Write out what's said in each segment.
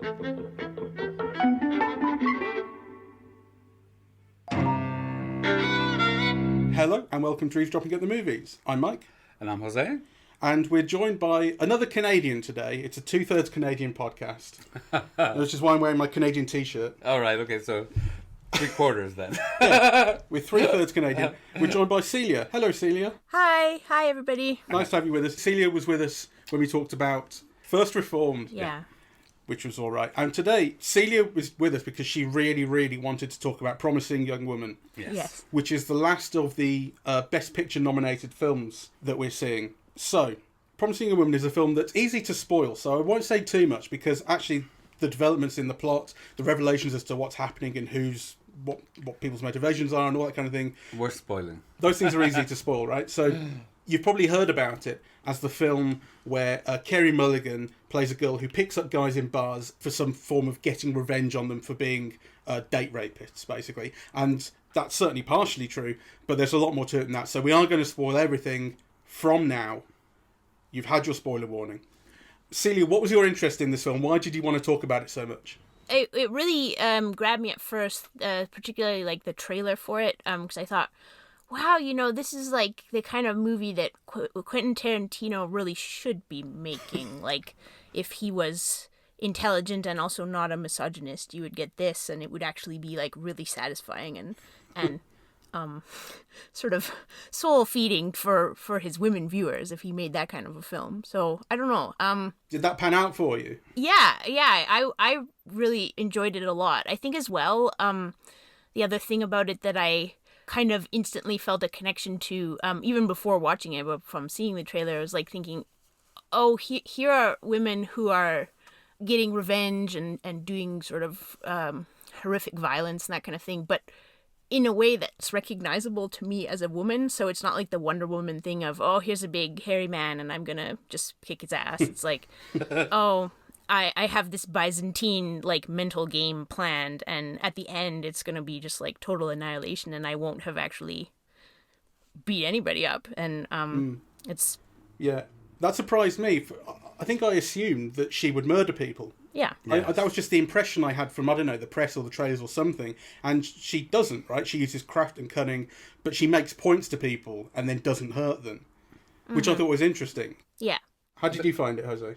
Hello and welcome to Eavesdropping at the Movies. I'm Mike. And I'm José. And we're joined by another Canadian today. It's a 2/3 Canadian podcast. Which is why I'm wearing my Canadian t-shirt. All right, okay, so 3/4 then. Yeah, we're 3/3 Canadian. We're joined by Celia. Hello, Celia. Hi everybody. Nice to have you with us. Celia was with us when we talked about First Reformed. Yeah. Which was all right. And today, Celia was with us because she really, really wanted to talk about Promising Young Woman. Yes. Which is the last of the Best Picture nominated films that we're seeing. So, Promising Young Woman is a film that's easy to spoil, so I won't say too much because actually the developments in the plot, the revelations as to what's happening and what people's motivations are and all that kind of thing. We're spoiling. Those things are easy to spoil, right? So you've probably heard about it as the film where Carey Mulligan plays a girl who picks up guys in bars for some form of getting revenge on them for being date rapists, basically. And that's certainly partially true, but there's a lot more to it than that. So we are going to spoil everything from now. You've had your spoiler warning. Celia, what was your interest in this film? Why did you want to talk about it so much? It really grabbed me at first, particularly like the trailer for it, because I thought, wow, this is like the kind of movie that Quentin Tarantino really should be making. Like, if he was intelligent and also not a misogynist, you would get this, and it would actually be like really satisfying and sort of soul feeding for his women viewers if he made that kind of a film. So I don't know. Did that pan out for you? Yeah. I really enjoyed it a lot. I think as well. The other thing about it that I kind of instantly felt a connection to, even before watching it, but from seeing the trailer, I was like thinking, oh, here are women who are getting revenge and doing sort of horrific violence and that kind of thing, but in a way that's recognizable to me as a woman. So it's not like the Wonder Woman thing of, oh, here's a big hairy man and I'm gonna just kick his ass. It's like, oh, I have this Byzantine like mental game planned, and at the end it's gonna be just like total annihilation, and I won't have actually beat anybody up. And it's that surprised me. I think I assumed that she would murder people. Yeah. That was just the impression I had from, I don't know, the press or the trailers or something. And she doesn't, right? She uses craft and cunning, but she makes points to people and then doesn't hurt them, which I thought was interesting. Yeah. How did you find it, Jose?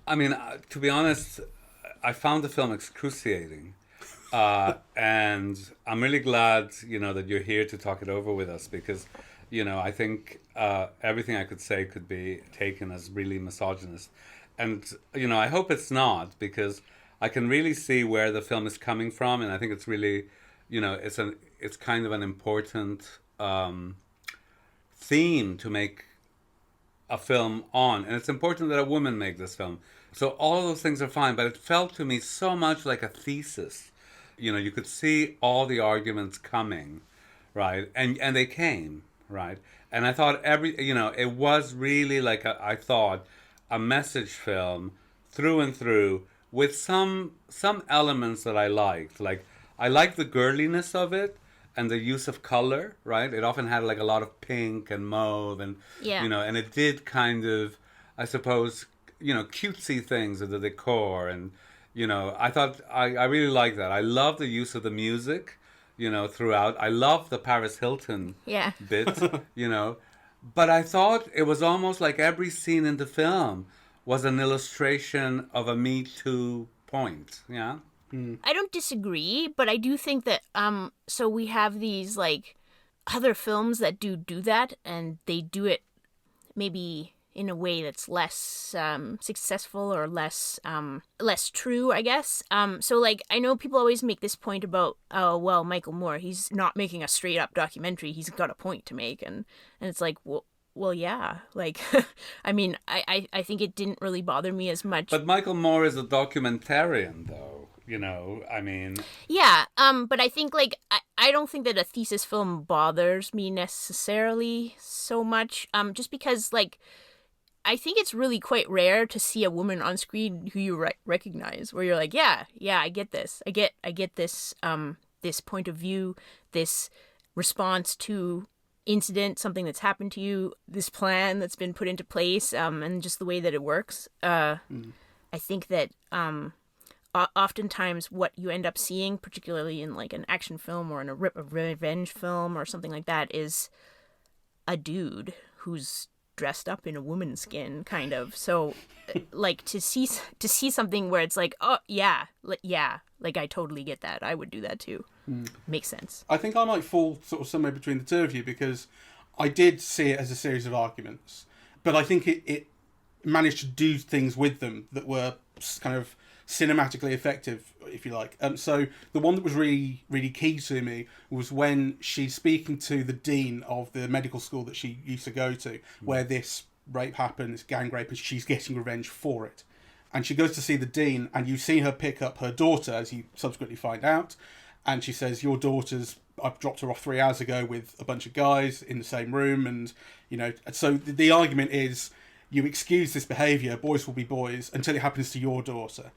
I mean, to be honest, I found the film excruciating. And I'm really glad, that you're here to talk it over with us because, I think everything I could say could be taken as really misogynist. And, I hope it's not, because I can really see where the film is coming from. And I think it's really, it's kind of an important theme to make a film on. And it's important that a woman make this film. So all of those things are fine. But it felt to me so much like a thesis. You could see all the arguments coming, right? And they came, right? And I thought it was really like a message film through and through with some elements that I liked. Like, I liked the girliness of it and the use of color, right? It often had like a lot of pink and mauve and, and it did kind of, I suppose, cutesy things of the decor. And, I thought I really liked that. I love the use of the music, throughout. I love the Paris Hilton bit, But I thought it was almost like every scene in the film was an illustration of a Me Too point. Yeah. I don't disagree, but I do think that so we have these like other films that do that, and they do it maybe in a way that's less successful or less true, I guess. So like I know people always make this point about, oh well, Michael Moore, he's not making a straight up documentary, he's got a point to make, and it's like, well yeah, like I mean I think it didn't really bother me as much. But Michael Moore is a documentarian though, I mean. Yeah, but I think like I don't think that a thesis film bothers me necessarily so much, just because like I think it's really quite rare to see a woman on screen who you recognize, where you're like, yeah, I get this. I get this this point of view, this response to incident, something that's happened to you, this plan that's been put into place, and just the way that it works. I think that oftentimes what you end up seeing, particularly in like an action film or in a revenge film or something like that, is a dude who's dressed up in a woman's skin, kind of. So like to see something where it's like, oh yeah, like I totally get that, I would do that too. Makes sense. I think I might fall sort of somewhere between the two of you, because I did see it as a series of arguments, but I think it managed to do things with them that were kind of cinematically effective, if you like. So the one that was really, really key to me was when she's speaking to the dean of the medical school that she used to go to, where this rape happened, this gang rape, and she's getting revenge for it. And she goes to see the dean, and you see her pick up her daughter, as you subsequently find out, and she says, your daughter's, I've dropped her off 3 hours ago with a bunch of guys in the same room, and, you know, so the argument is, you excuse this behaviour, boys will be boys, until it happens to your daughter.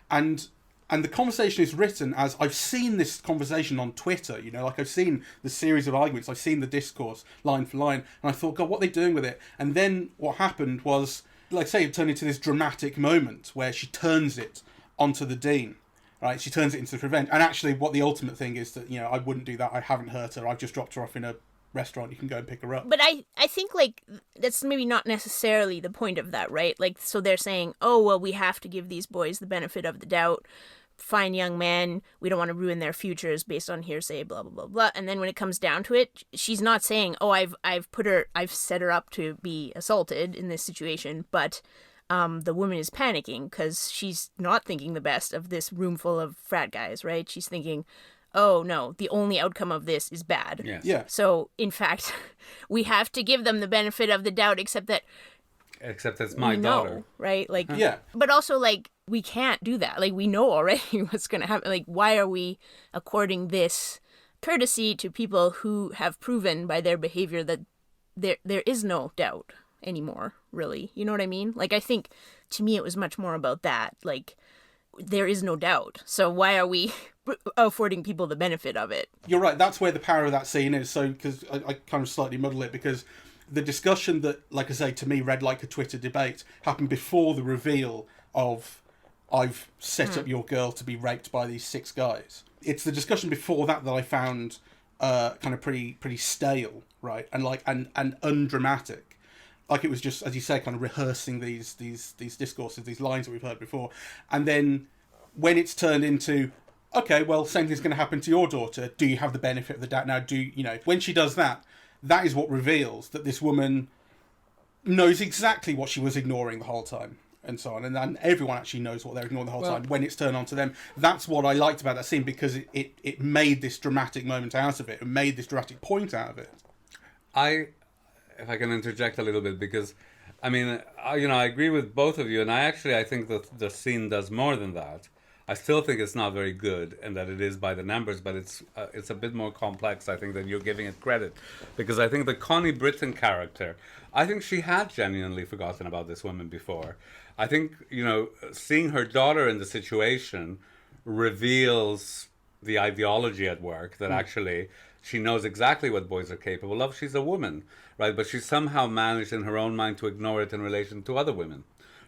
And the conversation is written as, I've seen this conversation on Twitter, you know, like I've seen the series of arguments, I've seen the discourse line for line, and I thought, God, what are they doing with it? And then what happened was, like I say, it turned into this dramatic moment where she turns it onto the dean, right? She turns it into revenge. And actually what the ultimate thing is that, you know, I wouldn't do that, I haven't hurt her, I've just dropped her off in a restaurant, you can go and pick her up. But I think, like, that's maybe not necessarily the point of that, right? Like, so they're saying, oh, well, we have to give these boys the benefit of the doubt, fine young men, we don't want to ruin their futures based on hearsay, blah, blah, blah, blah. And then when it comes down to it, she's not saying, oh, I've set her up to be assaulted in this situation, but the woman is panicking because she's not thinking the best of this room full of frat guys, right? She's thinking, oh no, the only outcome of this is bad. Yes. Yeah. So, in fact, we have to give them the benefit of the doubt, except it's my daughter. know, right? Like, Yeah. But also, like, we can't do that. Like, we know already what's going to happen. Like, why are we according this courtesy to people who have proven by their behavior that there is no doubt anymore, really? You know what I mean? Like, I think, to me, it was much more about that. Like, there is no doubt. So why are we affording people the benefit of it? You're right, that's where the power of that scene is. So, because I kind of slightly muddle it, because the discussion that, like I say, to me read like a Twitter debate, happened before the reveal of, I've set up your girl to be raped by these 6 guys. It's the discussion before that I found kind of pretty stale, right? And like and undramatic. Like it was just, as you say, kind of rehearsing these discourses, these lines that we've heard before. And then when it's turned into, okay, well, same thing's going to happen to your daughter. Do you have the benefit of the doubt now? When she does that, that is what reveals that this woman knows exactly what she was ignoring the whole time, and so on. And then everyone actually knows what they're ignoring the whole time when it's turned on to them. That's what I liked about that scene, because it made this dramatic moment out of it, and made this dramatic point out of it. If I can interject a little bit, because, I mean, I agree with both of you, and I think that the scene does more than that. I still think it's not very good, and that it is by the numbers, but it's a bit more complex, I think, than you're giving it credit. Because I think the Connie Britton character, I think she had genuinely forgotten about this woman before. I think, seeing her daughter in the situation reveals the ideology at work, that actually she knows exactly what boys are capable of. She's a woman, right? But she somehow managed in her own mind to ignore it in relation to other women,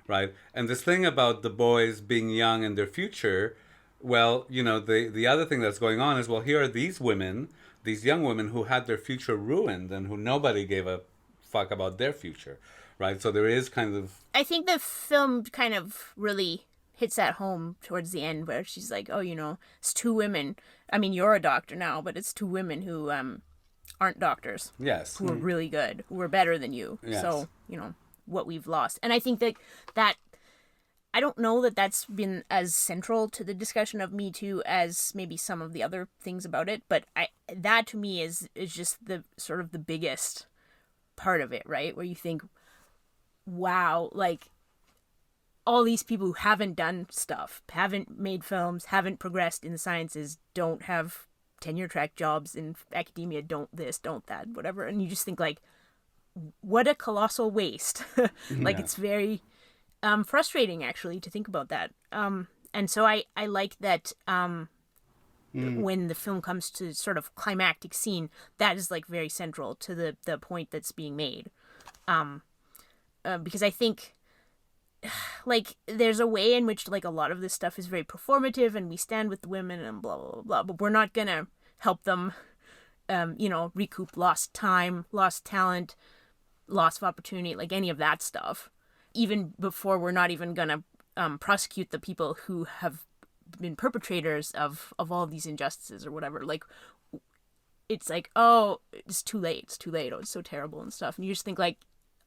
right? And this thing about the boys being young and their future, well, the other thing that's going on is, well, here are these women, these young women who had their future ruined and who nobody gave a fuck about their future, right? So there is kind of... I think the film kind of really hits that home towards the end, where she's like, oh, it's 2 women. I mean, you're a doctor now, but it's 2 women who aren't doctors. Yes. Who are really good, who are better than you. Yes. So, what we've lost. And I think that I don't know that that's been as central to the discussion of Me Too as maybe some of the other things about it, but that to me is just the sort of the biggest part of it, right? Where you think, wow, like, all these people who haven't done stuff, haven't made films, haven't progressed in the sciences, don't have tenure track jobs in academia, don't this, don't that, whatever. And you just think, like, what a colossal waste. Like, it's very frustrating, actually, to think about that. And so I like that when the film comes to sort of climactic scene, that is, like, very central to the point that's being made. Because I think like, there's a way in which, like, a lot of this stuff is very performative, and we stand with the women and blah, blah, blah, blah, but we're not gonna help them, recoup lost time, lost talent, loss of opportunity, like any of that stuff. Even before, we're not even gonna prosecute the people who have been perpetrators of all of these injustices or whatever. Like, it's like, oh, it's too late, oh, it's so terrible and stuff. And you just think, like,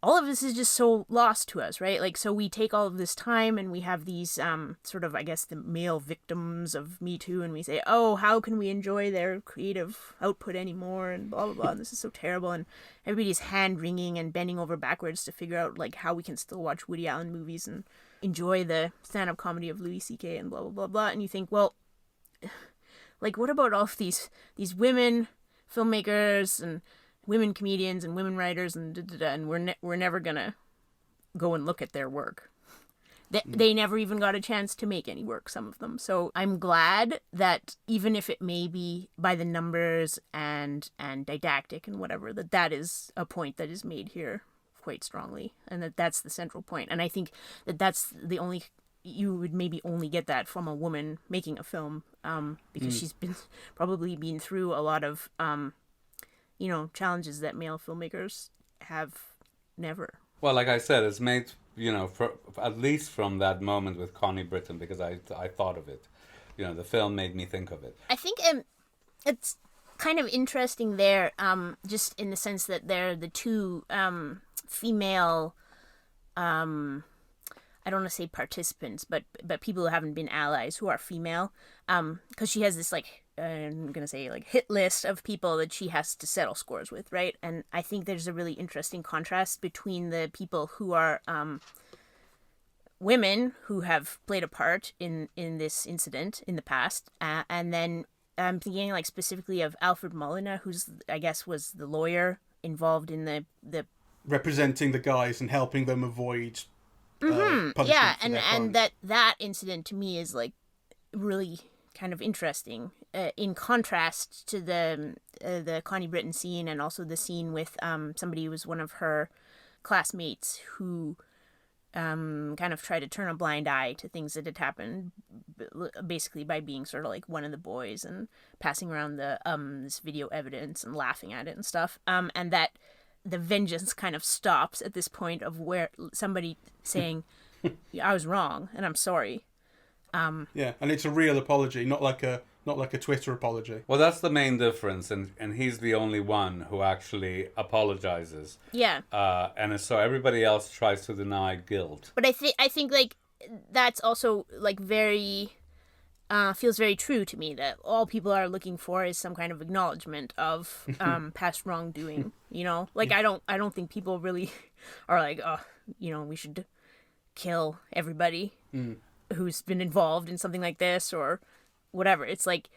all of this is just so lost to us, right? Like, so we take all of this time and we have these sort of, I guess, the male victims of Me Too, and we say, oh, how can we enjoy their creative output anymore, and blah, blah, blah, and this is so terrible, and everybody's hand-wringing and bending over backwards to figure out, like, how we can still watch Woody Allen movies and enjoy the stand-up comedy of Louis C.K. and blah, blah, blah, blah, and you think, well, like, what about all of these women filmmakers and women comedians and women writers and and we're never gonna go and look at their work. They never even got a chance to make any work, some of them. So I'm glad that even if it may be by the numbers and didactic and whatever, that is a point that is made here quite strongly, and that's the central point. And I think that's the only, you would maybe only get that from a woman making a film, because she's probably been through a lot of challenges that male filmmakers have never. Well, like I said, it's made, at least from that moment with Connie Britton, because I thought of it. The film made me think of it. I think it's kind of interesting there, just in the sense that they're the two female, I don't want to say participants, but people who haven't been allies who are female, because she has this, like, I'm going to say, like, hit list of people that she has to settle scores with, right? And I think there's a really interesting contrast between the people who are women who have played a part in this incident in the past, and then I'm thinking, like, specifically of Alfred Molina, who's, I guess, was the lawyer involved in the representing the guys and helping them avoid punishment. Yeah, and that incident to me is, like, really kind of interesting, in contrast to the Connie Britton scene, and also the scene with somebody who was one of her classmates who kind of tried to turn a blind eye to things that had happened, basically by being sort of like one of the boys and passing around the this video evidence and laughing at it and stuff, and that the vengeance kind of stops at this point of where somebody saying, I was wrong and I'm sorry. Yeah, and it's a real apology, not like a Twitter apology. Well, that's the main difference, and he's the only one who actually apologizes. Yeah. And so everybody else tries to deny guilt. But I think like that's also, like, very feels very true to me, that all people are looking for is some kind of acknowledgement of past wrongdoing. Like, I don't think people really are like, oh, we should kill everybody who's been involved in something like this or whatever. It's like,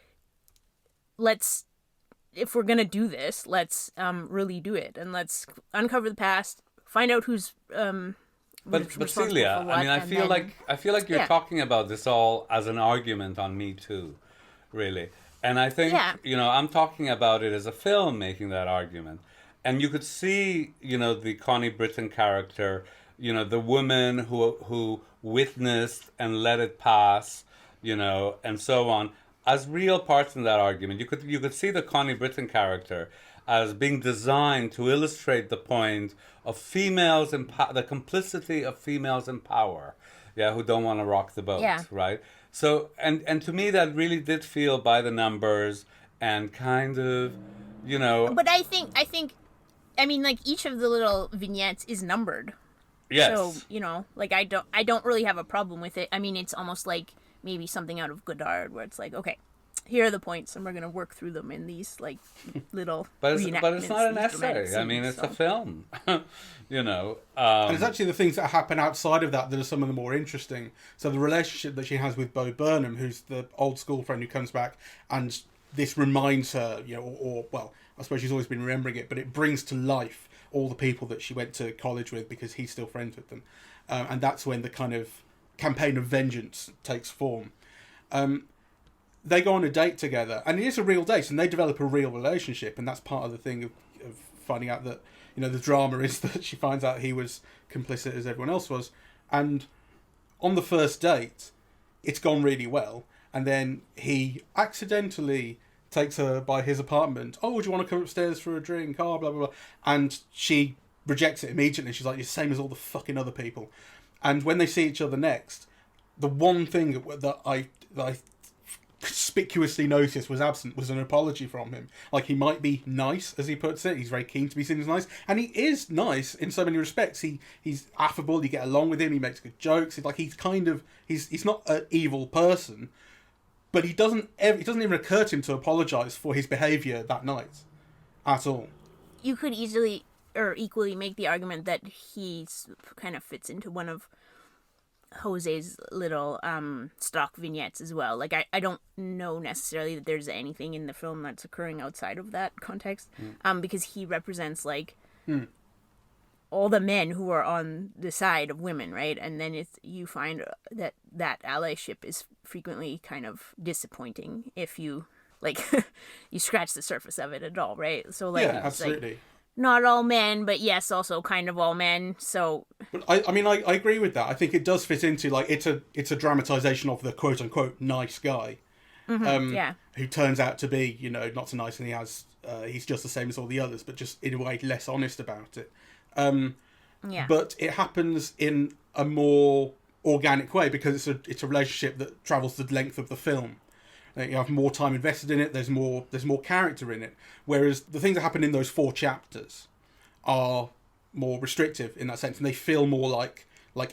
if we're gonna do this, let's really do it, and let's uncover the past, find out who's But Celia, I mean, I feel like you're talking about this all as an argument on Me Too, really. And I think, I'm talking about it as a film making that argument. And you could see, the Connie Britton character, the woman who witnessed and let it pass, and so on, as real parts in that argument. You could see the Connie Britton character as being designed to illustrate the point of females and the complicity of females in power, who don't want to rock the boat, right? So, and to me, that really did feel by the numbers and kind of, But I think, I mean, like, each of the little vignettes is numbered. Yes. So, like, I don't really have a problem with it. I mean, it's almost like maybe something out of Godard, where it's like, okay, here are the points, and we're going to work through them in these, like, little but it's not an essay. Scenes, I mean, it's a film. And it's actually the things that happen outside of that are some of the more interesting. So the relationship that she has with Bo Burnham, who's the old school friend who comes back, and this reminds her, or I suppose she's always been remembering it, but it brings to life all the people that she went to college with, because he's still friends with them. And that's when the kind of campaign of vengeance takes form. They go on a date together, and it is a real date, and they develop a real relationship, and that's part of the thing of finding out that, the drama is that she finds out he was complicit as everyone else was. And on the first date, it's gone really well, and then he accidentally takes her by his apartment. Oh, do you want to come upstairs for a drink? Oh, blah, blah, blah. And she rejects it immediately. She's like, you're the same as all the fucking other people. And when they see each other next, the one thing that I conspicuously noticed was absent was an apology from him. Like, he might be nice, as he puts it. He's very keen to be seen as nice. And he is nice in so many respects. He's affable. You get along with him. He makes good jokes. He's not an evil person. But it doesn't even occur to him to apologise for his behaviour that night. At all. You could easily or equally make the argument that he kind of fits into one of José's little stock vignettes as well. Like, I don't know necessarily that there's anything in the film that's occurring outside of that context, because he represents, like, all the men who are on the side of women, right? And then you find that allyship is frequently kind of disappointing if you, like, you scratch the surface of it at all, right? So, like, yeah, absolutely. Like, not all men, but yes, also kind of all men. So, but I agree with that. I think it does fit into, like, it's a dramatization of the quote unquote nice guy, who turns out to be, you know, not so nice, and he's just the same as all the others, but just in a way less honest about it. But it happens in a more organic way because it's a relationship that travels the length of the film. You have more time invested in it. There's more character in it. Whereas the things that happen in those 4 chapters are more restrictive in that sense, and they feel more like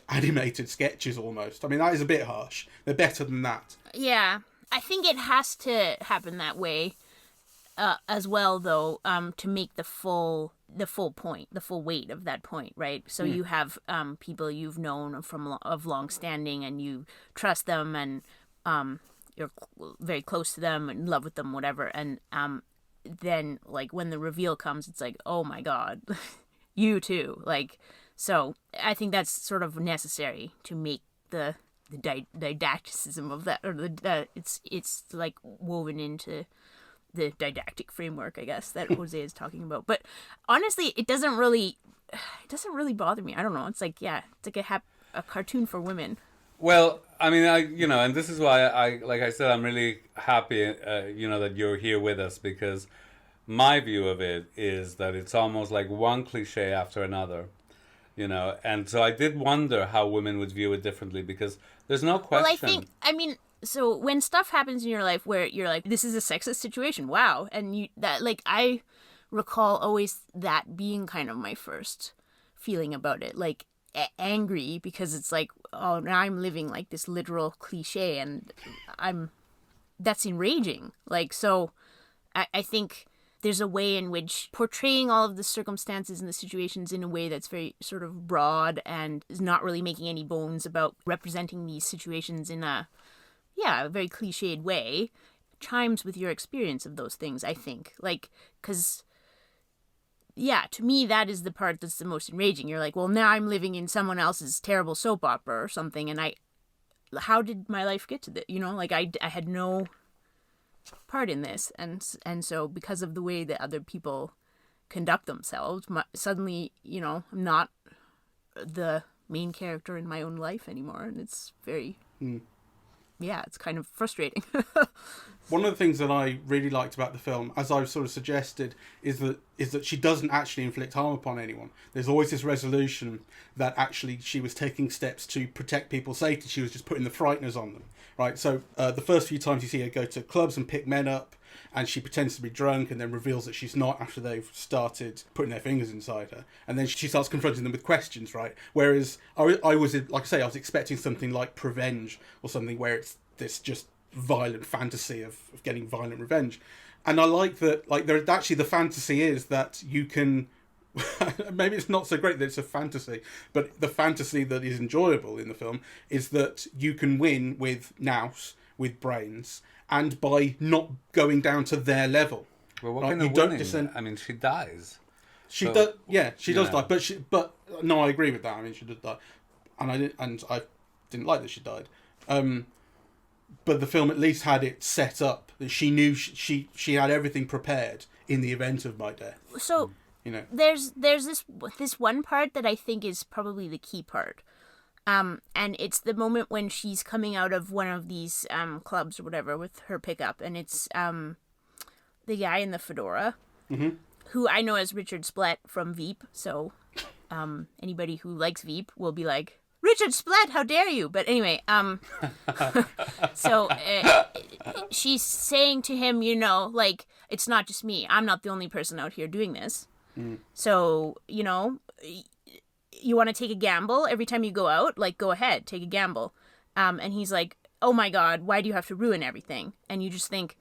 animated sketches almost. I mean, that is a bit harsh. They're better than that. Yeah, I think it has to happen that way as well, though, to make the full point, the full weight of that point, right? So you have people you've known of long standing, and you trust them, and you're very close to them, in love with them, whatever. And then, like, when the reveal comes, it's like, oh my god, you too. Like, so I think that's sort of necessary to make the didacticism of that, or it's like woven into the didactic framework, I guess, that José is talking about. But honestly, it doesn't really bother me. I don't know. It's like, yeah, it's like a cartoon for women. Well, I mean, and this is why like I said, I'm really happy, that you're here with us, because my view of it is that it's almost like one cliche after another, and so I did wonder how women would view it differently, because there's no question. Well, so when stuff happens in your life where you're like, this is a sexist situation, wow, and I recall always that being kind of my first feeling about it, like, angry, because it's like, oh, now I'm living like this literal cliche, and that's enraging. Like, so I think there's a way in which portraying all of the circumstances and the situations in a way that's very sort of broad and is not really making any bones about representing these situations in a very cliched way chimes with your experience of those things, I think. Like, because yeah, to me, that is the part that's the most enraging. You're like, well, now I'm living in someone else's terrible soap opera or something, and how did my life get to this? Like, I had no part in this, and so because of the way that other people conduct themselves, suddenly, I'm not the main character in my own life anymore, and it's very... Yeah, it's kind of frustrating. One of the things that I really liked about the film, as I've sort of suggested, is that she doesn't actually inflict harm upon anyone. There's always this resolution that actually she was taking steps to protect people's safety. She was just putting the frighteners on them, right? So the first few times you see her go to clubs and pick men up, and she pretends to be drunk and then reveals that she's not after they've started putting their fingers inside her. And then she starts confronting them with questions, right? Whereas I was, like I say, I was expecting something like Revenge or something where it's this just violent fantasy of getting violent revenge. And I like that, like, the fantasy is that you can... maybe it's not so great that it's a fantasy, but the fantasy that is enjoyable in the film is that you can win with nous, with brains, and by not going down to their level. Well, what kind of winning? I mean, she dies. She does. Yeah, she does die. But no, I agree with that. I mean, she did die, and I didn't like that she died. But the film at least had it set up that she knew she had everything prepared in the event of my death. So there's this one part that I think is probably the key part. And it's the moment when she's coming out of one of these clubs or whatever with her pickup, and it's the guy in the fedora, who I know as Richard Splett from Veep. So anybody who likes Veep will be like, Richard Splett, how dare you? But anyway, so she's saying to him, you know, like, it's not just me. I'm not the only person out here doing this. So, you know, you want to take a gamble every time you go out? Like, go ahead, take a gamble. And he's like, oh my God, why do you have to ruin everything? And you just think,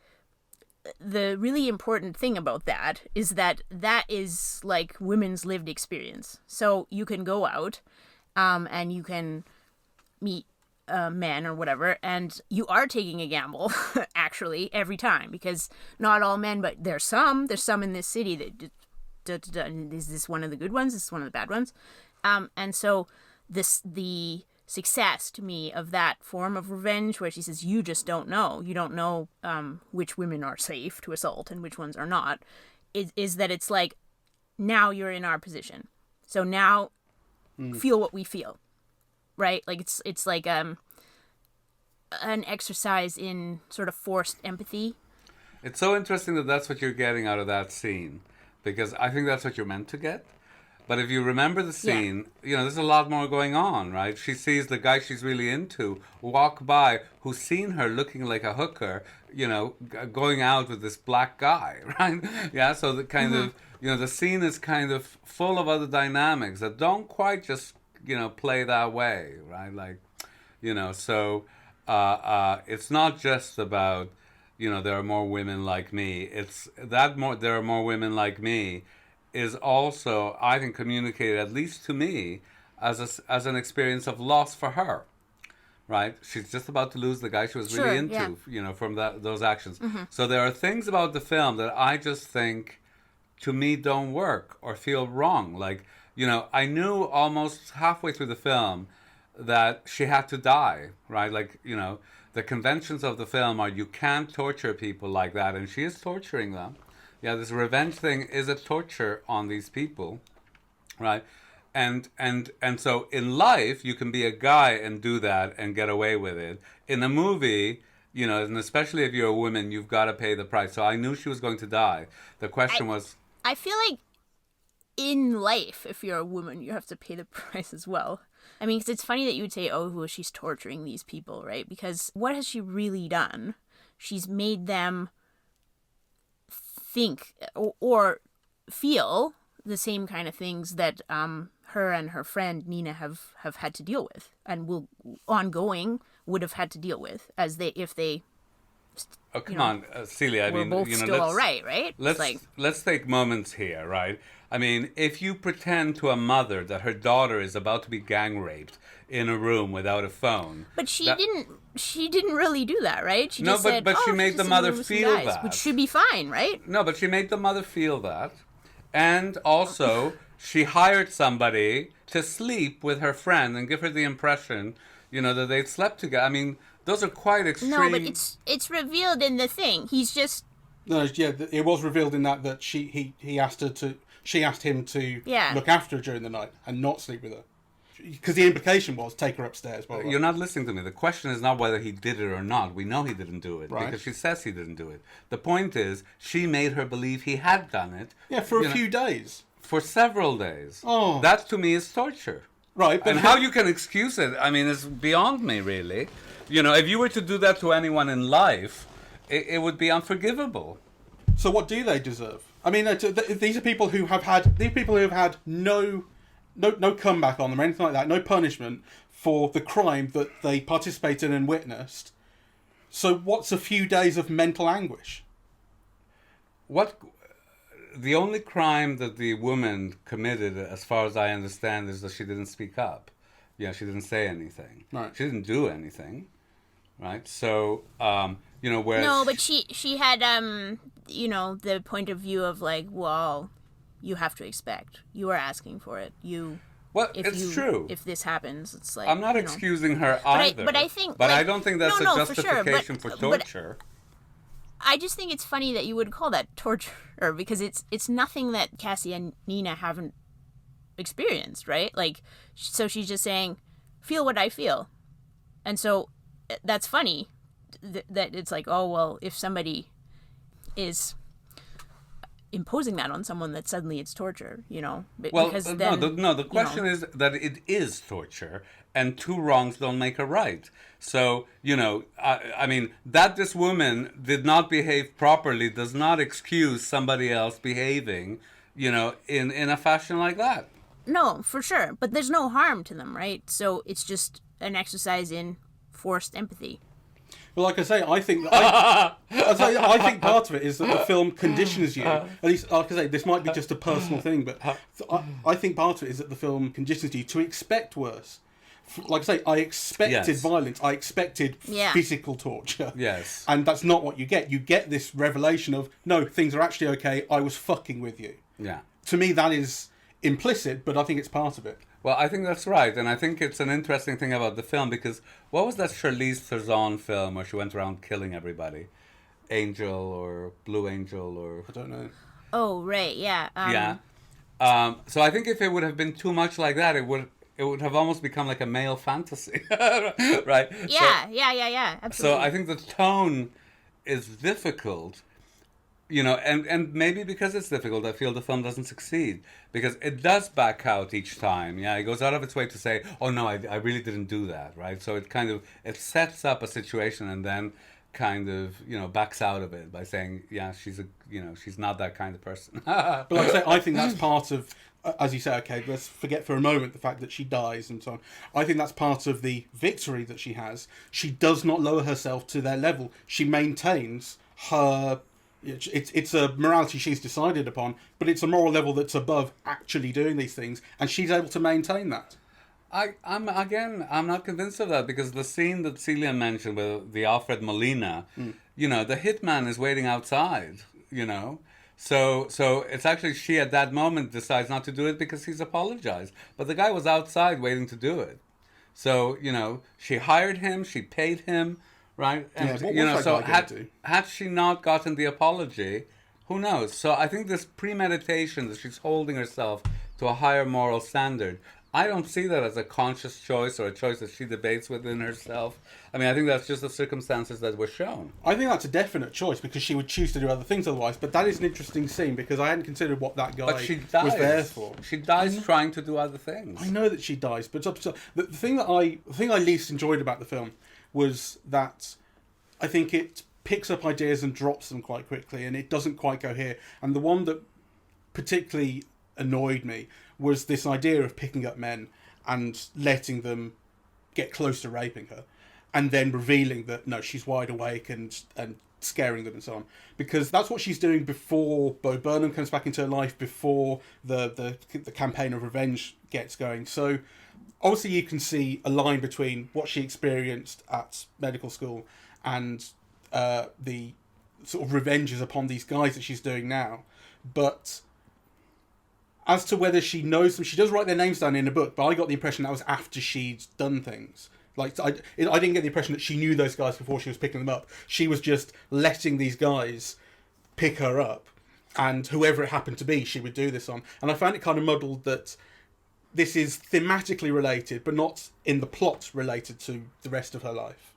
the really important thing about that is that is like women's lived experience. So you can go out and you can meet men or whatever, and you are taking a gamble, actually, every time, because not all men, but there's some in this city that, is this one of the good ones? Is this one of the bad ones? And so the success to me of that form of revenge, where she says, you just don't know. You don't know which women are safe to assault and which ones are not, is that it's like, now you're in our position. So now feel what we feel, right? Like it's like an exercise in sort of forced empathy. It's so interesting that that's what you're getting out of that scene, because I think that's what you're meant to get. But if you remember the scene, you know, there's a lot more going on, right? She sees the guy she's really into walk by, who's seen her looking like a hooker, you know, going out with this black guy, right? Yeah, so the kind of, you know, the scene is kind of full of other dynamics that don't quite just, you know, play that way, right? Like, you know, so it's not just about, you know, there are more women like me. It's that there are more women like me is also, I think, communicated, at least to me, as an experience of loss for her, right? She's just about to lose the guy she was really into, you know, from those actions. So there are things about the film that I just think, to me, don't work or feel wrong. Like, you know, I knew almost halfway through the film that she had to die, right? Like, you know, the conventions of the film are you can't torture people like that, and she is torturing them. Yeah, this revenge thing is a torture on these people, right? And so in life, you can be a guy and do that and get away with it. In a movie, you know, and especially if you're a woman, you've got to pay the price. So I knew she was going to die. The question was... I feel like in life, if you're a woman, you have to pay the price as well. I mean, 'cause it's funny that you would say, oh, well, she's torturing these people, right? Because what has she really done? She's made them think or feel the same kind of things that her and her friend Nina have had to deal with, and would have had to deal with if they. Oh, come on, Celia. I mean, both you know, still all right, right? Let's take moments here, right? I mean, if you pretend to a mother that her daughter is about to be gang raped in a room without a phone, but she didn't really do that, right? She just said, she made the mother feel that, which should be fine, right? No, but she made the mother feel that, and also she hired somebody to sleep with her friend and give her the impression, you know, that they'd slept together. I mean, those are quite extreme. No, but it's revealed in the thing. He's just... No, yeah, it was revealed in that she asked him to look after her during the night and not sleep with her. Because the implication was, take her upstairs. Blah, blah. You're not listening to me. The question is not whether he did it or not. We know he didn't do it, right, because she says he didn't do it. The point is, she made her believe he had done it. Yeah, for a few days. For several days. Oh. That, to me, is torture. Right. But and how you can excuse it, I mean, is beyond me, really. You know, if you were to do that to anyone in life, it would be unforgivable. So what do they deserve? I mean, these are people who have had no comeback on them or anything like that, no punishment for the crime that they participated in and witnessed. So what's a few days of mental anguish? The only crime that the woman committed, as far as I understand, is that she didn't speak up. Yeah, she didn't say anything. Right. She didn't do anything. Right. So, you know, whereas... No, but she had, you know, the point of view of like, well, you have to expect. You are asking for it. True. If this happens, it's like... I'm not excusing her either. But I think... But I don't think that's a justification for torture. I just think it's funny that you would call that torture, because it's nothing that Cassie and Nina haven't experienced, right? Like, so she's just saying, feel what I feel. And so that's funny that it's like, oh, well, if somebody is imposing that on someone, that suddenly it's torture, Well, because then, the question is that it is torture, and two wrongs don't make a right. So, I mean, that this woman did not behave properly does not excuse somebody else behaving, in a fashion like that. No, for sure. But there's no harm to them, right? So it's just an exercise in forced empathy. Well, like I say, I think I think part of it is that the film conditions you. At least, like I say, this might be just a personal thing, but I think part of it is that the film conditions you to expect worse. Like I say, I expected violence. I expected physical torture. Yes. And that's not what you get. You get this revelation of, no, things are actually okay. I was fucking with you. Yeah. To me, that is implicit, but I think it's part of it. Well, I think that's right, and I think it's an interesting thing about the film, because what was that Charlize Theron film where she went around killing everybody? Angel or Blue Angel or... I don't know. Oh, right, yeah. So I think if it would have been too much like that, it would have almost become like a male fantasy, right? Yeah, absolutely. So I think the tone is difficult, and maybe because it's difficult, I feel the film doesn't succeed, because it does back out each time. Yeah, it goes out of its way to say, oh no, I really didn't do that, right? So it sets up a situation and then kind of, backs out of it by saying, yeah, she's not that kind of person. But like I say, I think that's part of, as you say, okay, let's forget for a moment the fact that she dies and so on. I think that's part of the victory that she has. She does not lower herself to their level. She maintains her... It's a morality she's decided upon, but it's a moral level that's above actually doing these things, and she's able to maintain that. I'm not convinced of that, because the scene that Celia mentioned with the Alfred Molina, the hitman is waiting outside, So it's actually she at that moment decides not to do it because he's apologized. But the guy was outside waiting to do it. So, she hired him, she paid him, right? And, so had she not gotten the apology, who knows? So I think this premeditation that she's holding herself to a higher moral standard, I don't see that as a conscious choice or a choice that she debates within herself. I mean, I think that's just the circumstances that were shown. I think that's a definite choice, because she would choose to do other things otherwise. But that is an interesting scene, because I hadn't considered what that guy was there for. She dies trying to do other things. I know that she dies, but the thing I least enjoyed about the film was that I think it picks up ideas and drops them quite quickly, and it doesn't quite go here. And the one that particularly annoyed me was this idea of picking up men and letting them get close to raping her, and then revealing that, no, she's wide awake and scaring them and so on. Because that's what she's doing before Bo Burnham comes back into her life, before the campaign of revenge gets going. So obviously you can see a line between what she experienced at medical school and the sort of revenges upon these guys that she's doing now. But as to whether she knows them, she does write their names down in a book, but I got the impression that was after she'd done things. Like, I didn't get the impression that she knew those guys before she was picking them up. She was just letting these guys pick her up, and whoever it happened to be, she would do this on. And I found it kind of muddled that this is thematically related, but not in the plot related to the rest of her life.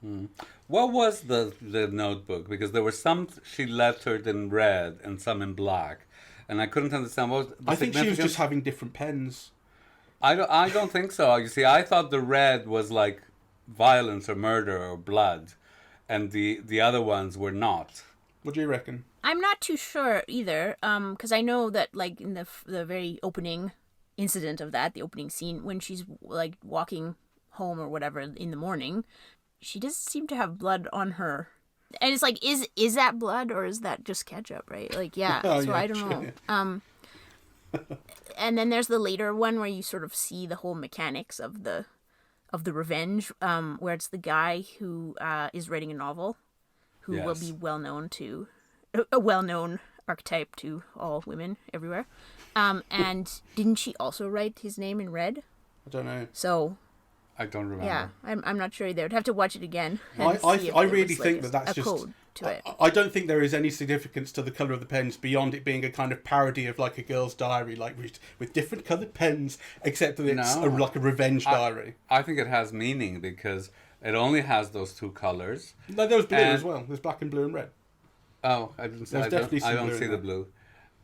What was the notebook? Because there were some she lettered in red and some in black. And I couldn't understand what was the I think she was just having different pens. I don't think so. You see, I thought the red was like violence or murder or blood, and the other ones were not. What do you reckon? I'm not too sure either, because I know that, like, in the very opening incident of that, the opening scene, when she's like walking home or whatever in the morning, she does seem to have blood on her. And it's like, is that blood or is that just ketchup, right? Like, yeah, so I don't know. And then there's the later one where you sort of see the whole mechanics of the revenge, where it's the guy who is writing a novel, who will be a well-known archetype to all women everywhere. And didn't she also write his name in red? I don't know. So I don't remember. Yeah, I'm not sure either. I'd have to watch it again. I really think that's just code. to it. I don't think there is any significance to the colour of the pens beyond it being a kind of parody of like a girl's diary, like with different coloured pens, except that it's like a revenge diary. I think it has meaning because it only has those two colours. No, there was blue as well. There's black and blue and red. Oh, I didn't see. I don't see the blue.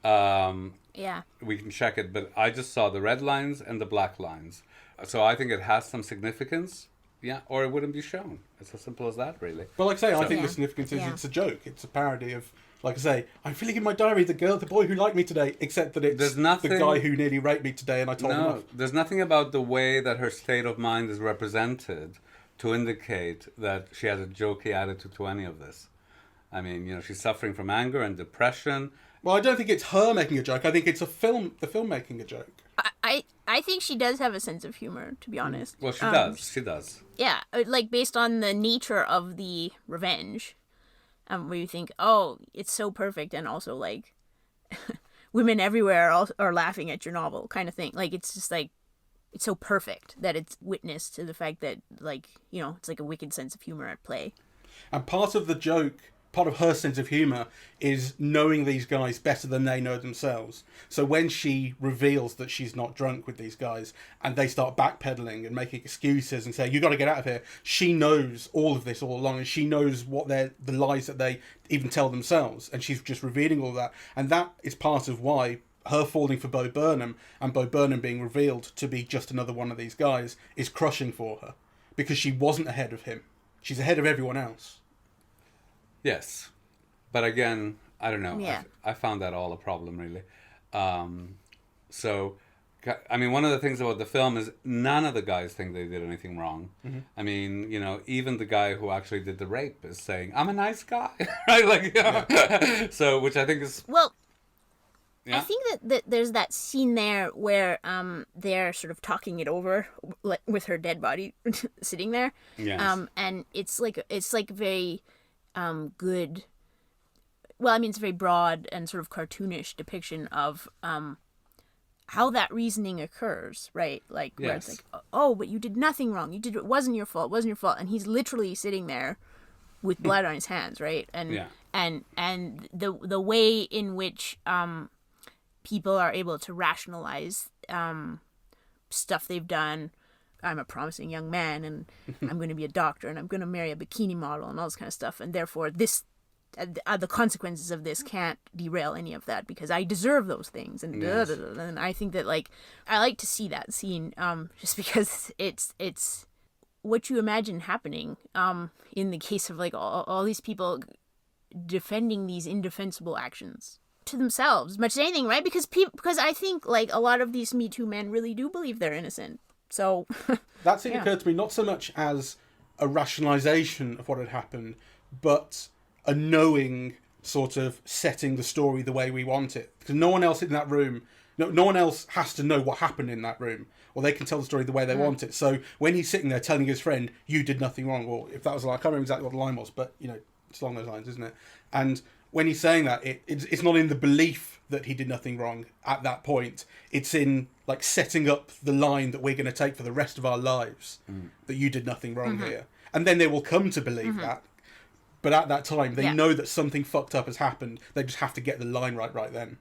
Yeah. We can check it, but I just saw the red lines and the black lines. So I think it has some significance. Yeah, or it wouldn't be shown. It's as simple as that, really. But like I say, I think the significance is it's a joke. It's a parody of, like I say, I'm feeling in my diary the boy who liked me today, except that it's the guy who nearly raped me today and I told him off. There's nothing about the way that her state of mind is represented to indicate that she has a jokey attitude to any of this. I mean, she's suffering from anger and depression. Well, I don't think it's her making a joke. I think it's the film making a joke. I think she does have a sense of humor, to be honest. Well, she does. She does. Yeah, like based on the nature of the revenge, where you think, oh, it's so perfect, and also like women everywhere are laughing at your novel, kind of thing. Like it's just like it's so perfect that it's witness to the fact that like it's like a wicked sense of humor at play. And part of the joke. Part of her sense of humour is knowing these guys better than they know themselves. So when she reveals that she's not drunk with these guys and they start backpedaling and making excuses and saying, you got to get out of here, she knows all of this all along and she knows what the lies that they even tell themselves. And she's just revealing all that. And that is part of why her falling for Bo Burnham and Bo Burnham being revealed to be just another one of these guys is crushing for her. Because she wasn't ahead of him. She's ahead of everyone else. Yes, but again, I don't know. Yeah. I found that all a problem, really. So, I mean, one of the things about the film is none of the guys think they did anything wrong. Mm-hmm. I mean, even the guy who actually did the rape is saying, "I'm a nice guy," right? Like, so, which I think is well. Yeah. I think that there's that scene there where they're sort of talking it over with her dead body sitting there. Yes. And it's like very. Good. Well, I mean, it's a very broad and sort of cartoonish depiction of how that reasoning occurs, right? Like, where it's like, oh, but you did nothing wrong. It wasn't your fault. It wasn't your fault. And he's literally sitting there with blood on his hands, right? And and the way in which people are able to rationalize stuff they've done. I'm a promising young man and I'm going to be a doctor and I'm going to marry a bikini model and all this kind of stuff. And therefore the consequences of this can't derail any of that because I deserve those things. And and I think that like, I like to see that scene just because it's what you imagine happening in the case of like all these people defending these indefensible actions to themselves, much as anything, right? Because I think like a lot of these Me Too men really do believe they're innocent. So that scene occurred to me not so much as a rationalization of what had happened, but a knowing sort of setting the story the way we want it. Because no one else in that room, no one else has to know what happened in that room, or they can tell the story the way they want it. So when he's sitting there telling his friend, "You did nothing wrong," or if that was like, I can't remember exactly what the line was, but it's along those lines, isn't it? And when he's saying that, it's not in the belief that he did nothing wrong at that point. It's in like setting up the line that we're going to take for the rest of our lives, that you did nothing wrong here. And then they will come to believe that. But at that time, they know that something fucked up has happened. They just have to get the line right then.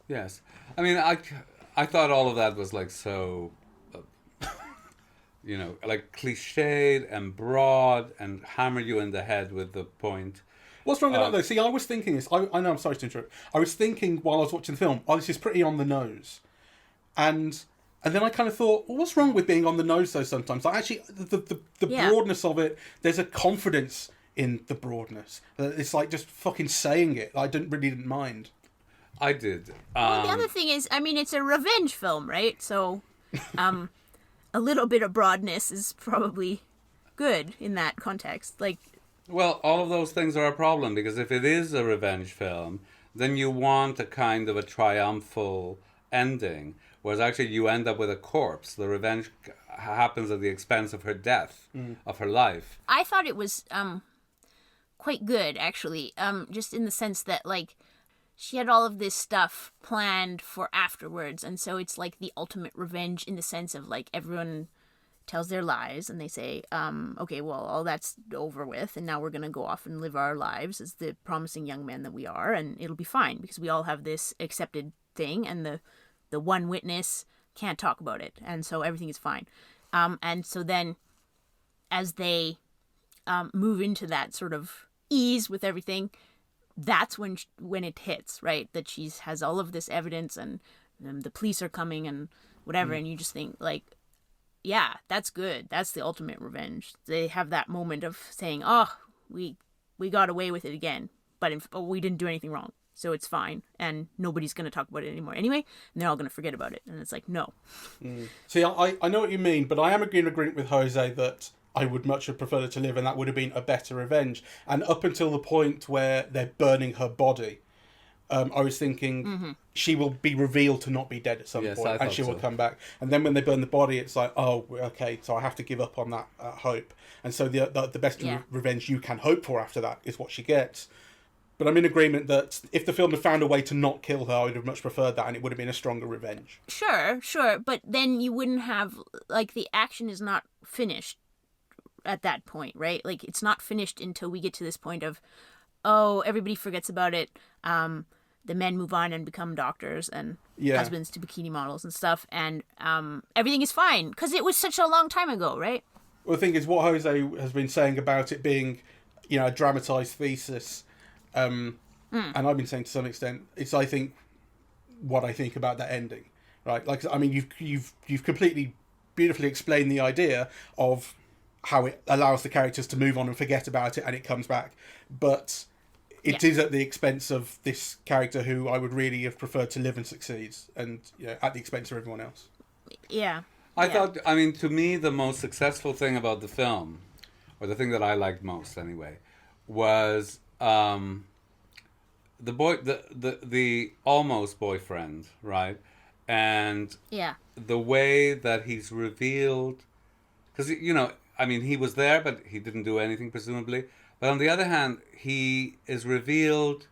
Yes. I mean, I thought all of that was like so, like cliched and broad and hammer you in the head with the point. What's wrong with that though? See, I was thinking this. I know I'm sorry to interrupt. I was thinking while I was watching the film, this is pretty on the nose. And then I kind of thought, well, what's wrong with being on the nose though sometimes? Like, actually, the broadness of it, there's a confidence in the broadness. It's like just fucking saying it. I didn't mind. I did. Well, the other thing is, I mean, it's a revenge film, right? So a little bit of broadness is probably good in that context. Like, well, all of those things are a problem because if it is a revenge film, then you want a kind of a triumphal ending, whereas actually you end up with a corpse. The revenge happens at the expense of her death, of her life. I thought it was quite good, actually, just in the sense that, like, she had all of this stuff planned for afterwards, and so it's like the ultimate revenge in the sense of, like, everyone tells their lies, and they say, okay, well, all that's over with, and now we're going to go off and live our lives as the promising young men that we are, and it'll be fine because we all have this accepted thing, and the one witness can't talk about it, and so everything is fine. And so then as they move into that sort of ease with everything, that's when it hits, right? That she has all of this evidence, and the police are coming and whatever, and you just think, like, yeah, that's good. That's the ultimate revenge. They have that moment of saying, oh, we got away with it again, but we didn't do anything wrong, so it's fine, and nobody's going to talk about it anymore anyway, and they're all going to forget about it. And it's like, no. See, I know what you mean, but I am in agreement with Jose that I would much have preferred her to live, and that would have been a better revenge. And up until the point where they're burning her body, I was thinking she will be revealed to not be dead at some point, and she will come back. And then when they burn the body, it's like, oh, okay, so I have to give up on that hope. And so the best revenge you can hope for after that is what she gets. But I'm in agreement that if the film had found a way to not kill her, I would have much preferred that, and it would have been a stronger revenge. Sure, but then you wouldn't have, like, the action is not finished at that point, right? Like, it's not finished until we get to this point of, oh, everybody forgets about it. The men move on and become doctors and husbands to bikini models and stuff, and everything is fine because it was such a long time ago, right? Well, the thing is, what Jose has been saying about it being, a dramatized thesis, and I've been saying to some extent, it's, I think, what I think about that ending, right? Like, I mean, you've completely beautifully explained the idea of how it allows the characters to move on and forget about it, and it comes back, but it is at the expense of this character who I would really have preferred to live and succeed, and at the expense of everyone else. Yeah. I thought, I mean, to me, the most successful thing about the film, or the thing that I liked most anyway, was the almost boyfriend, right? And the way that he's revealed, because, I mean, he was there, but he didn't do anything, presumably. But on the other hand, he is revealed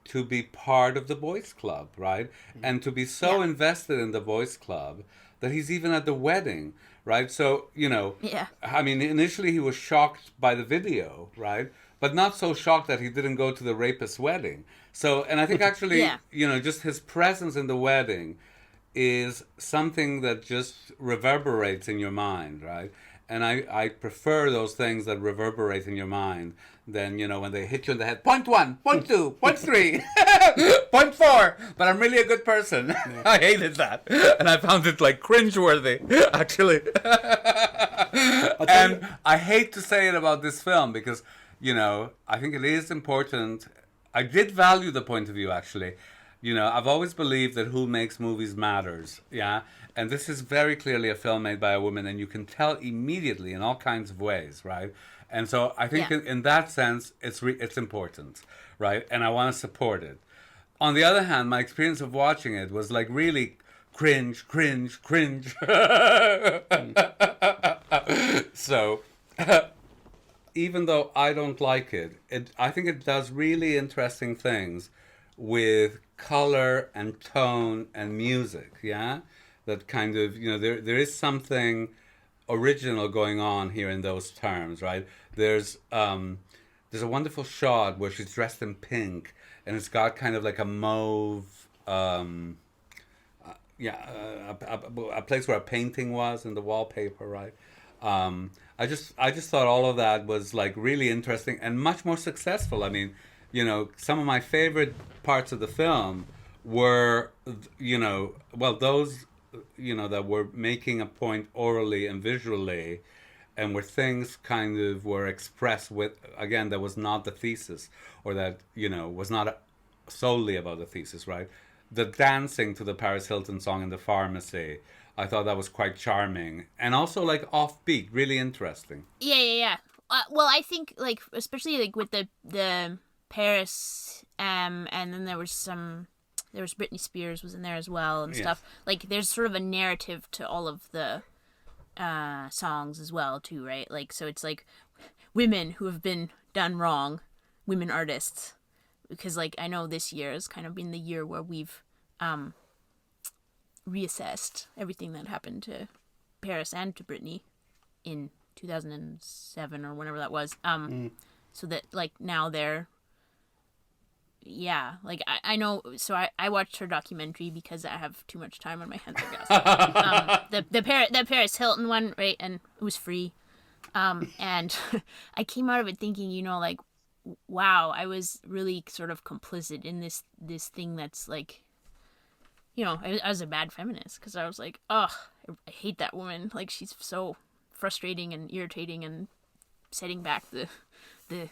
to be part of the boys' club, right? And to be so invested in the boys' club that he's even at the wedding, right? So, I mean, initially he was shocked by the video, right? But not so shocked that he didn't go to the rapist's wedding. So, and I think actually, just his presence in the wedding is something that just reverberates in your mind, right? And I prefer those things that reverberate in your mind than, when they hit you in the head. Point 1, point 2, point 3, point 4. But I'm really a good person. Yeah. I hated that. And I found it, like, cringeworthy, actually. And I hate to say it about this film because, I think it is important. I did value the point of view, actually. I've always believed that who makes movies matters, yeah? And this is very clearly a film made by a woman, and you can tell immediately in all kinds of ways, right? And so I think in that sense, it's important, right? And I want to support it. On the other hand, my experience of watching it was like really cringe. So even though I don't like it, I think it does really interesting things with color and tone and music, yeah? That kind of, there is something original going on here in those terms, right? There's a wonderful shot where she's dressed in pink, and it's got kind of like a mauve, a place where a painting was in the wallpaper, right? I just thought all of that was like really interesting and much more successful. I mean, some of my favorite parts of the film were, those, that were making a point orally and visually, and where things kind of were expressed with, again, that was not the thesis, or that, was not solely about the thesis, right? The dancing to the Paris Hilton song in the pharmacy, I thought that was quite charming, and also like offbeat, really interesting. Yeah. Well, I think like especially like with the Paris, and then there was Britney Spears was in there as well and stuff. Like there's sort of a narrative to all of the songs as well too, right? Like so it's like women who have been done wrong, women artists, because like I know this year has kind of been the year where we've reassessed everything that happened to Paris and to Britney. in 2007 or whenever that was. So that like now they're, yeah, like I know. So I watched her documentary because I have too much time on my hands, I guess. The Paris Hilton one, right? And it was free. And I came out of it thinking, you know, like, wow, I was really sort of complicit in this thing that's like, you know, I was a bad feminist because I was like, ugh, I hate that woman. Like, she's so frustrating and irritating and setting back the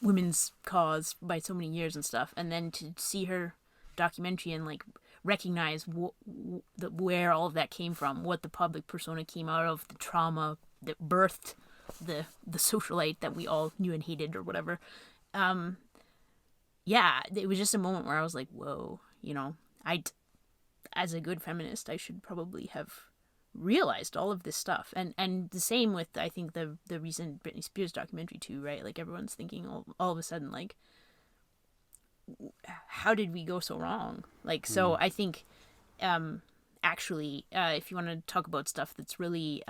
women's cause by so many years and stuff. And then to see her documentary and like recognize where all of that came from, what the public persona came out of, the trauma that birthed the socialite that we all knew and hated or whatever. Yeah, it was just a moment where I was like, whoa, you know, as a good feminist, I should probably have realized all of this stuff. And the same with, I think, the recent Britney Spears documentary too, right? Like, everyone's thinking all of a sudden, like, how did we go so wrong? Like, so I think, actually, if you want to talk about stuff that's really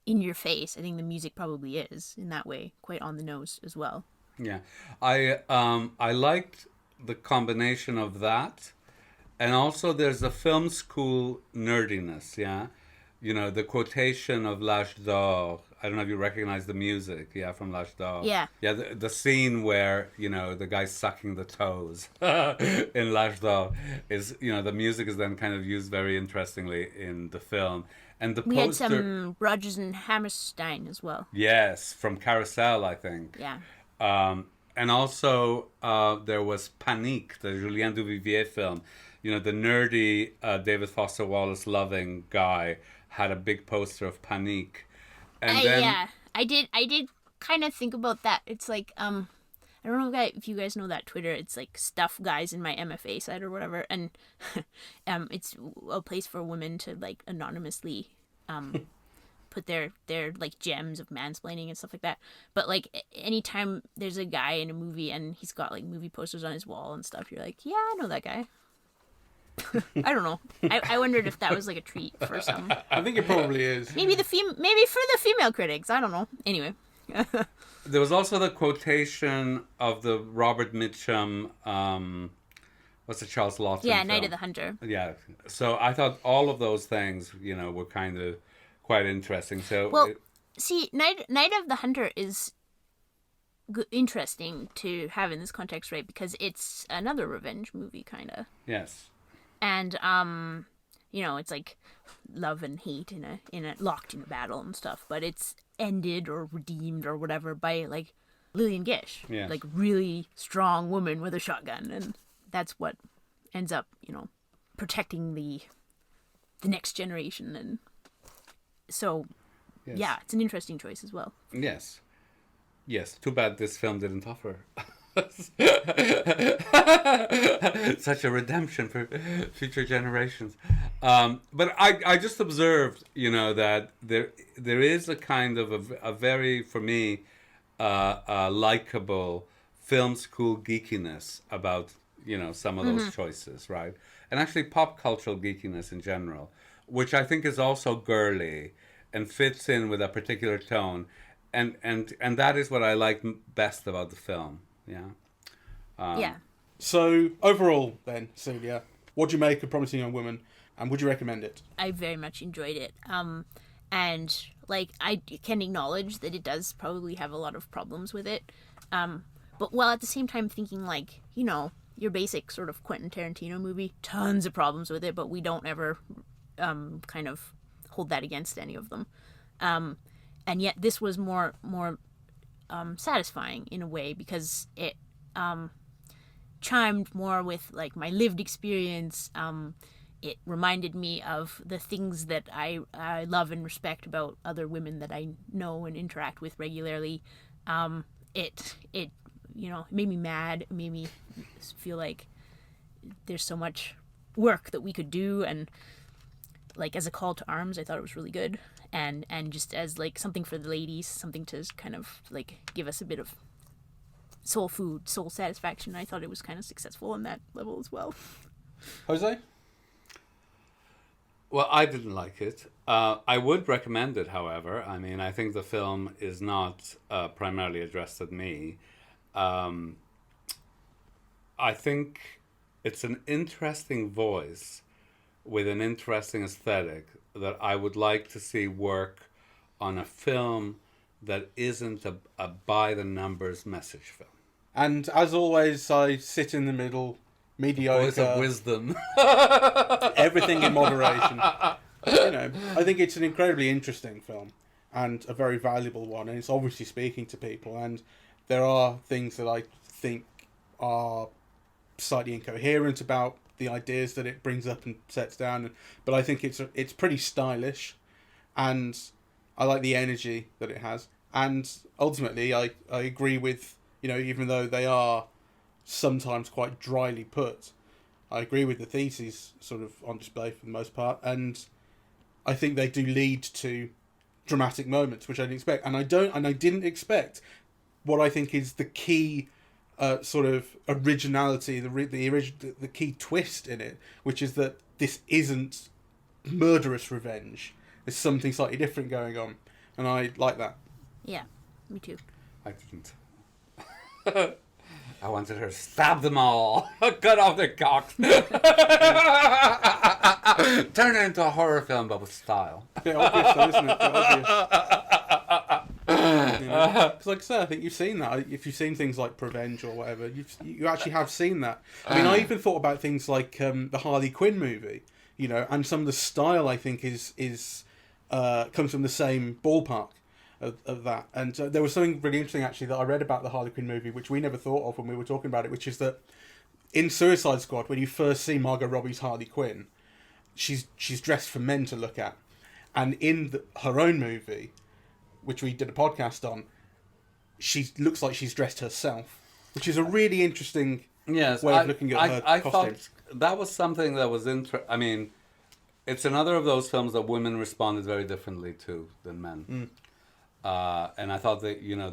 in your face, I think the music probably is, in that way, quite on the nose as well. Yeah. I liked the combination of that. And also there's a film school nerdiness, yeah? You know, the quotation of L'Âge d'Or. I don't know if you recognize the music, yeah, from L'Âge d'Or. Yeah. Yeah, the scene where, you know, the guy's sucking the toes in L'Âge d'Or is, you know, the music is then kind of used very interestingly in the film. And the We poster... had some Rodgers and Hammerstein as well. Yes, from Carousel, I think. Yeah. And also there was Panique, the Julien Duvivier film. You know, the nerdy David Foster Wallace loving guy had a big poster of Panique. And then... Yeah, I did kind of think about that. It's like, I don't know if you guys know that Twitter. It's like Stuff Guys in my MFA site or whatever. And it's a place for women to like anonymously put their like gems of mansplaining and stuff like that. But like anytime there's a guy in a movie and he's got like movie posters on his wall and stuff, you're like, yeah, I know that guy. I don't know. I wondered if that was like a treat for some. I think it probably is. Maybe for the female critics. I don't know. Anyway. There was also the quotation of the Robert Mitchum, what's the Charles Lawton film? Night of the Hunter. Yeah. So I thought all of those things, you know, were kind of quite interesting. So well, see, Night of the Hunter is interesting to have in this context, right? Because it's another revenge movie, kind of. Yes. And you know, it's like love and hate in a locked in a battle and stuff, but it's ended or redeemed or whatever by like Lillian Gish, yes. Like really strong woman with a shotgun, and that's what ends up, you know, protecting the next generation. And so yes. Yeah, it's an interesting choice as well. Yes. Too bad this film didn't offer such a redemption for future generations. But I just observed, you know, that there is a kind of a very, for me, likable film school geekiness about, you know, some of those choices, right? And actually pop cultural geekiness in general, which I think is also girly and fits in with a particular tone. And that is what I like best about the film. Yeah. Yeah. So overall, then, Celia, what do you make of Promising Young Woman, and would you recommend it? I very much enjoyed it. And like I can acknowledge that it does probably have a lot of problems with it. But while at the same time thinking like, you know, your basic sort of Quentin Tarantino movie, tons of problems with it, but we don't ever kind of hold that against any of them. And yet this was more satisfying in a way because it chimed more with like my lived experience. It reminded me of the things that I love and respect about other women that I know and interact with regularly. It you know, it made me mad. It made me feel like there's so much work that we could do, and like as a call to arms, I thought it was really good. And just as like something for the ladies, something to kind of like give us a bit of soul food, soul satisfaction. I thought it was kind of successful on that level as well. Jose? Well, I didn't like it. I would recommend it, however. I mean, I think the film is not primarily addressed at me. I think it's an interesting voice with an interesting aesthetic that I would like to see work on a film that isn't a by-the-numbers message film. And as always, I sit in the middle, mediocre. Voice of wisdom. Everything in moderation. You know, I think it's an incredibly interesting film and a very valuable one, and it's obviously speaking to people. And there are things that I think are slightly incoherent about the ideas that it brings up and sets down, but I think it's pretty stylish, and I like the energy that it has. And ultimately, I agree with, you know, even though they are sometimes quite dryly put, I agree with the theses sort of on display for the most part, and I think they do lead to dramatic moments, which I didn't expect, and I didn't expect what I think is the key sort of originality, the key twist in it, which is that this isn't murderous revenge. There's something slightly different going on, and I like that. Yeah, me too. I didn't. I wanted her to stab them all, cut off their cocks, turn it into a horror film, but with style. A bit obvious, though, isn't it? A bit obvious. You know? 'Cause like I said, I think you've seen that. If you've seen things like Revenge or whatever, you actually have seen that. I mean, I even thought about things like the Harley Quinn movie, you know, and some of the style I think is comes from the same ballpark of that. And there was something really interesting actually that I read about the Harley Quinn movie, which we never thought of when we were talking about it, which is that in Suicide Squad, when you first see Margot Robbie's Harley Quinn, she's dressed for men to look at, and in her own movie, which we did a podcast on, she looks like she's dressed herself, which is a really interesting way of looking at her I costume. thought that was something that was I mean, it's another of those films that women responded very differently to than men. And I thought that, you know,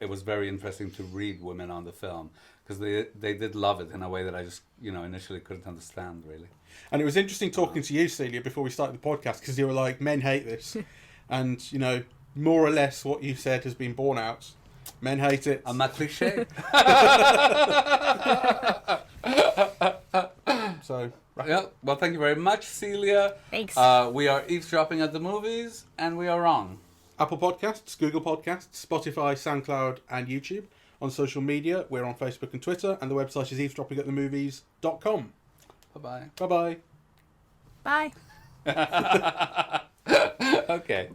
it was very interesting to read women on the film, because they did love it in a way that I just, you know, initially couldn't understand, really. And it was interesting talking to you, Celia, before we started the podcast, because you were like, men hate this. And, you know, more or less what you said has been borne out. Men hate it. I'm not cliche. So, right. Yeah. Well, thank you very much, Celia. Thanks. We are eavesdropping at the movies, and we are wrong. Apple Podcasts, Google Podcasts, Spotify, SoundCloud, and YouTube. On social media, we're on Facebook and Twitter, and the website is eavesdroppingatthemovies.com. Bye-bye. Bye-bye. Bye. Okay.